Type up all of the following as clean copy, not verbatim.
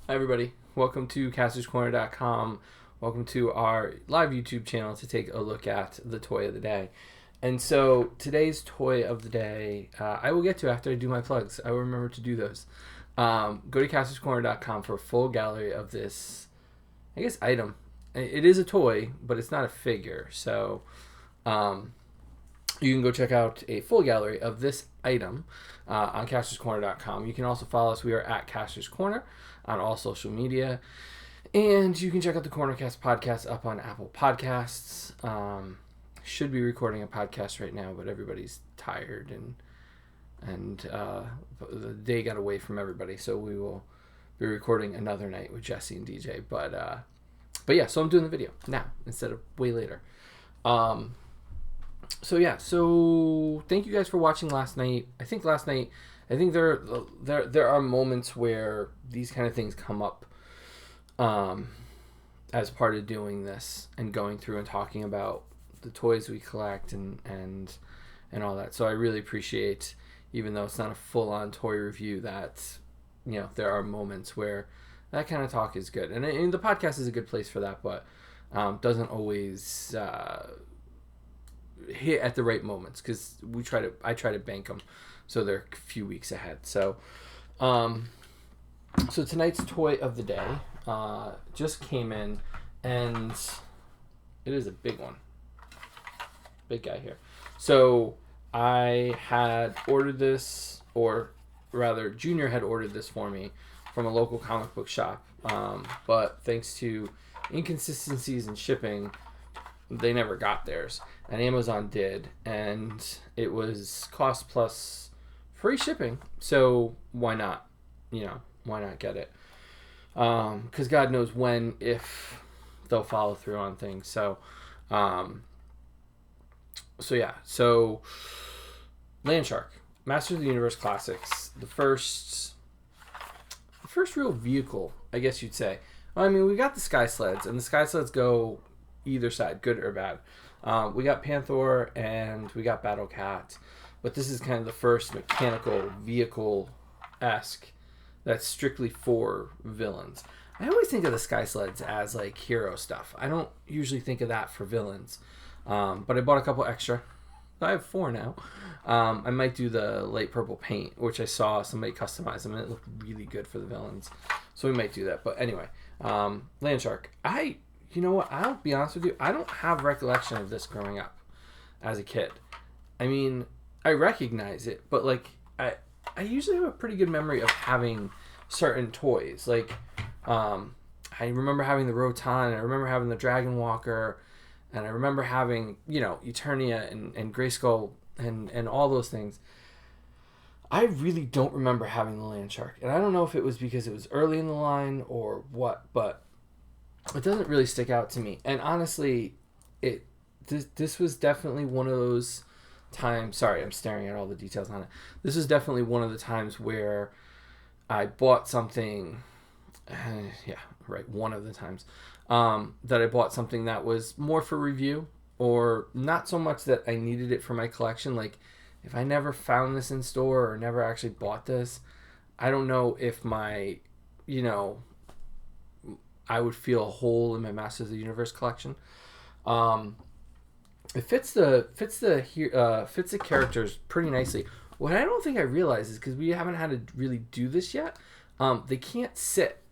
Hi everybody, welcome to Kastor'sCorner.com. Welcome to our live YouTube channel to take a look at the toy of the day. And so today's toy of the day, I will get to after I do my plugs. I will remember to do those. Go to Kastor'sCorner.com for a full gallery of this, I guess, item. It is a toy, but it's not a figure. So you can go check out a full gallery of this item on Kastor'sCorner.com. You can also follow us. We are at Kastor's Corner on all social media. And you can check out the Cornercast podcast up on Apple Podcasts. Should be recording a podcast right now, but everybody's tired and the day got away from everybody. So we will be recording another night with Jesse and DJ. But yeah, so I'm doing the video now instead of way later. So thank you guys for watching last night. I think there are moments where these kind of things come up as part of doing this and going through and talking about the toys we collect and all that. So I really appreciate, even though it's not a full-on toy review, that there are moments where that kind of talk is good. And the podcast is a good place for that, but doesn't always hit at the right moments because I try to bank them so they're a few weeks ahead. So tonight's toy of the day just came in, and it is a big one. Big guy here. So I had ordered this, or rather Junior had ordered this for me from a local comic book shop, but thanks to inconsistencies in shipping, they never got theirs, and Amazon did, and it was cost plus free shipping. So why not? Why not get it? Because God knows when, if they'll follow through on things. So Landshark, Masters of the Universe Classics, the first real vehicle, I guess you'd say. I mean, we got the Sky Sleds, and the Sky Sleds go either side, good or bad. We got Panther and we got Battle Cat, but this is kind of the first mechanical vehicle-esque that's strictly for villains. I always think of the Sky Sleds as like hero stuff. I don't usually think of that for villains, but I bought a couple extra. I have 4 now. I might do the light purple paint, which I saw somebody customize them, and it looked really good for the villains. So we might do that. But anyway, Landshark. You know what? I'll be honest with you. I don't have recollection of this growing up as a kid. I mean, I recognize it, but like I usually have a pretty good memory of having certain toys. Like I remember having the Rotan, and I remember having the Dragon Walker, and I remember having Eternia and Grayskull and all those things. I really don't remember having the Landshark, and I don't know if it was because it was early in the line or what, but it doesn't really stick out to me. And honestly, this was definitely one of those times. Sorry, I'm staring at all the details on it. This was definitely one of the times where I bought something. One of the times that I bought something that was more for review, or not so much that I needed it for my collection. Like, if I never found this in store or never actually bought this, I don't know if my, I would feel a hole in my Masters of the Universe collection. It fits the characters pretty nicely. What I don't think I realized is, because we haven't had to really do this yet, they can't sit.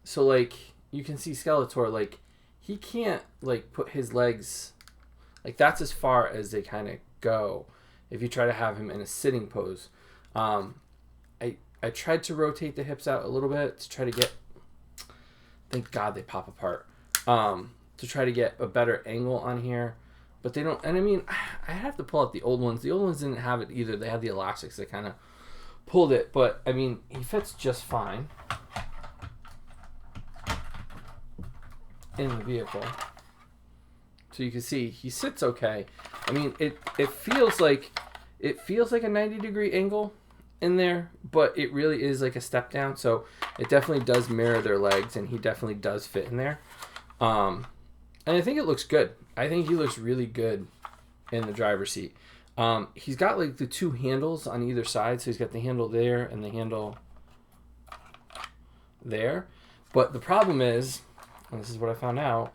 So like you can see Skeletor, like he can't like put his legs, like that's as far as they kind of go if you try to have him in a sitting pose. I tried to rotate the hips out a little bit to try to get, thank God they pop apart, to try to get a better angle on here, but they don't. And I mean, I have to pull out the old ones. The old ones didn't have it either. They had the elastics that kind of pulled it, but I mean, he fits just fine in the vehicle. So you can see he sits okay. I mean, it feels like a 90-degree angle in there, but it really is like a step down. So it definitely does mirror their legs, and he definitely does fit in there. And I think it looks good. I think he looks really good in the driver's seat. He's got like the 2 handles on either side. So he's got the handle there and the handle there. But the problem is, and this is what I found out,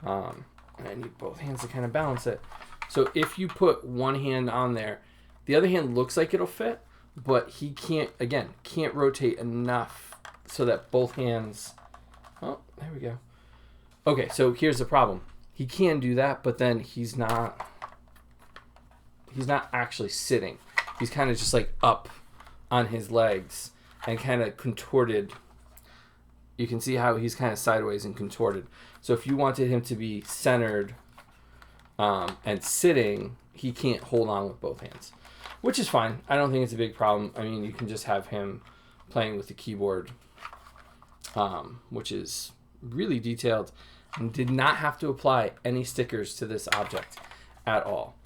and I need both hands to kind of balance it. So if you put one hand on there, the other hand looks like it'll fit, but he can't rotate enough so that both hands... Oh, there we go. Okay, so here's the problem. He can do that, but then he's not actually sitting. He's kind of just like up on his legs and kind of contorted. You can see how he's kind of sideways and contorted. So if you wanted him to be centered and sitting, he can't hold on with both hands, which is fine. I don't think it's a big problem. I mean, you can just have him playing with the keyboard, which is really detailed, and did not have to apply any stickers to this object at all.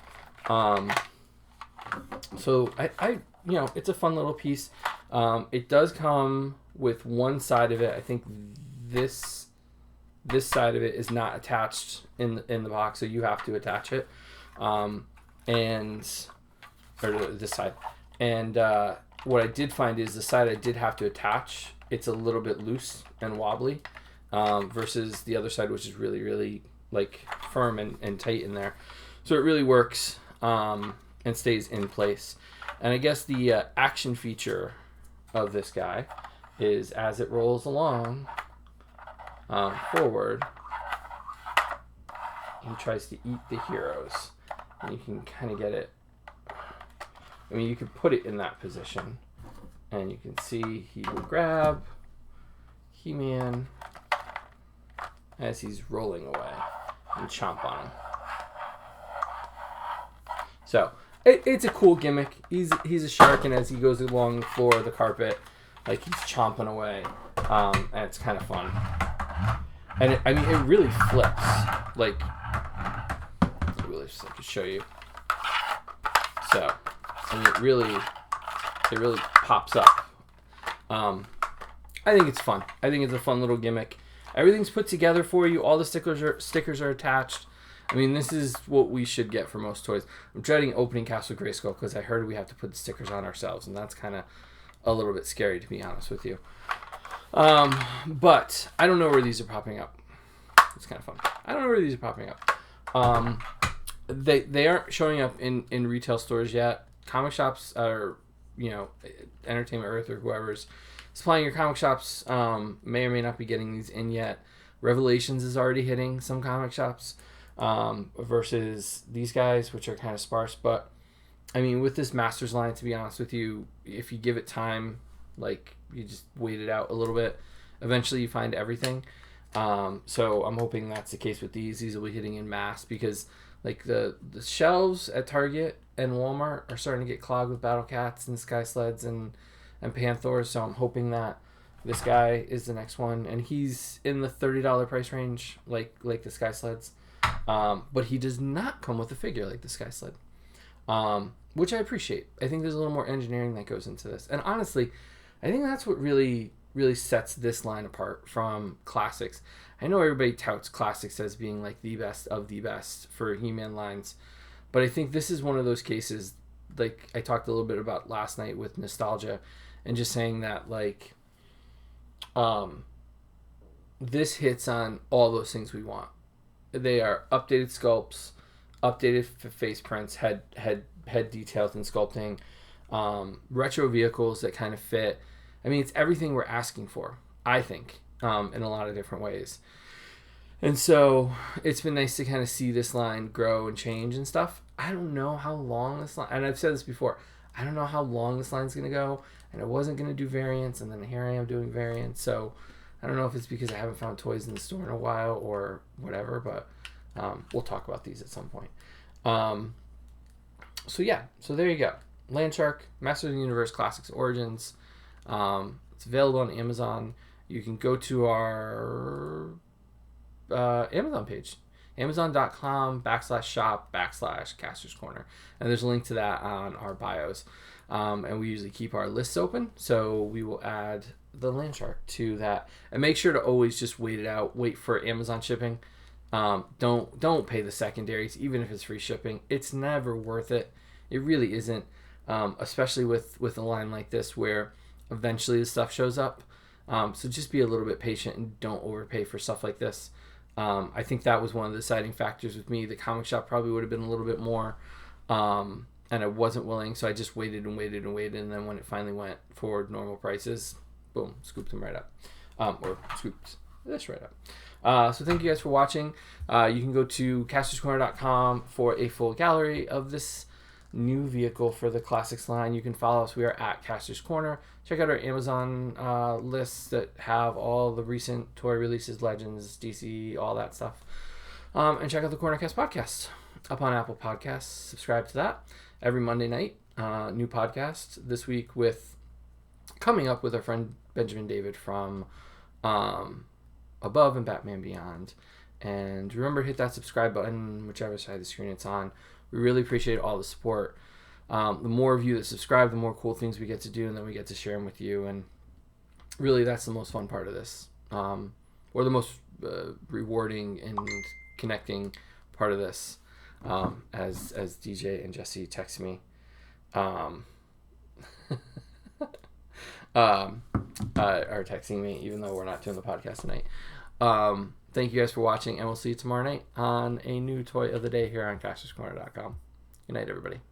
So I it's a fun little piece. It does come with one side of it. I think this side of it is not attached in the box, so you have to attach it, or this side. And what I did find is the side I did have to attach, it's a little bit loose and wobbly, versus the other side, which is really, really like firm and tight in there. So it really works and stays in place. And I guess the action feature of this guy is as it rolls along forward, he tries to eat the heroes. And you can kind of get it. I mean, you can put it in that position, and you can see he will grab He-Man as he's rolling away and chomp on him. So it's a cool gimmick. He's a shark, and as he goes along the floor of the carpet, like he's chomping away, and it's kind of fun. And it really flips. Like, I could show you. So, I mean, it really pops up. I think it's fun. I think it's a fun little gimmick. Everything's put together for you. All the stickers are attached. I mean, this is what we should get for most toys. I'm dreading opening Castle Grayskull because I heard we have to put the stickers on ourselves, and that's kind of a little bit scary, to be honest with you. But I don't know where these are popping up. It's kind of fun. I don't know where these are popping up. They aren't showing up in retail stores yet. Comic shops are, Entertainment Earth or whoever's supplying your comic shops may or may not be getting these in yet. Revelations is already hitting some comic shops. Versus these guys, which are kind of sparse. But I mean, with this Masters line, to be honest with you, if you give it time, like you just wait it out a little bit, eventually you find everything. So I'm hoping that's the case with these. These will be hitting in mass because like the shelves at Target and Walmart are starting to get clogged with Battle Cats and Sky Sleds and Panthers. So I'm hoping that this guy is the next one, and he's in the $30 price range, like the Sky Sleds. But he does not come with a figure like the Sky Sled, which I appreciate. I think there's a little more engineering that goes into this. And honestly, I think that's what really, really sets this line apart from Classics. I know everybody touts Classics as being like the best of the best for He-Man lines, but I think this is one of those cases, like I talked a little bit about last night with nostalgia, and just saying that like, this hits on all those things we want. They are updated sculpts, updated face prints, head details and sculpting, retro vehicles that kind of fit. I mean, it's everything we're asking for, I think, in a lot of different ways. And so it's been nice to kind of see this line grow and change and stuff. I don't know how long this line, and I've said this before, I don't know how long this line's going to go, and I wasn't going to do variants, and then here I am doing variants. So I don't know if it's because I haven't found toys in the store in a while or whatever, but we'll talk about these at some point. So there you go. Landshark, Masters of the Universe Classics Origins. It's available on Amazon. You can go to our Amazon page, amazon.com/shop/Kastor's Corner. And there's a link to that on our bios. And we usually keep our lists open, so we will add the Landshark to that, and make sure to always just wait it out. Wait for Amazon shipping. Don't pay the secondaries, even if it's free shipping. It's never worth it. It really isn't, especially with a line like this where eventually the stuff shows up. So just be a little bit patient and don't overpay for stuff like this. I think that was one of the deciding factors with me. The comic shop probably would have been a little bit more, and I wasn't willing, so I just waited and waited and waited, and then when it finally went for normal prices, boom, scooped them right up. Or scooped this right up. So thank you guys for watching. You can go to castorscorner.com for a full gallery of this new vehicle for the Classics line. You can follow us. We are at Kastor's Corner. Check out our Amazon lists that have all the recent toy releases, Legends, DC, all that stuff. And check out the Cornercast podcast up on Apple Podcasts. Subscribe to that every Monday night. New podcast this week coming up with our friend Benjamin David from Above and Batman Beyond. And remember, hit that subscribe button, whichever side of the screen it's on. We really appreciate all the support. The more of you that subscribe, the more cool things we get to do, and then we get to share them with you. And really, that's the most fun part of this, or the most rewarding and connecting part of this. As DJ and Jesse text me, are texting me, even though we're not doing the podcast tonight. Thank you guys for watching, and we'll see you tomorrow night on a new toy of the day here on castorscorner.com. Good night, everybody.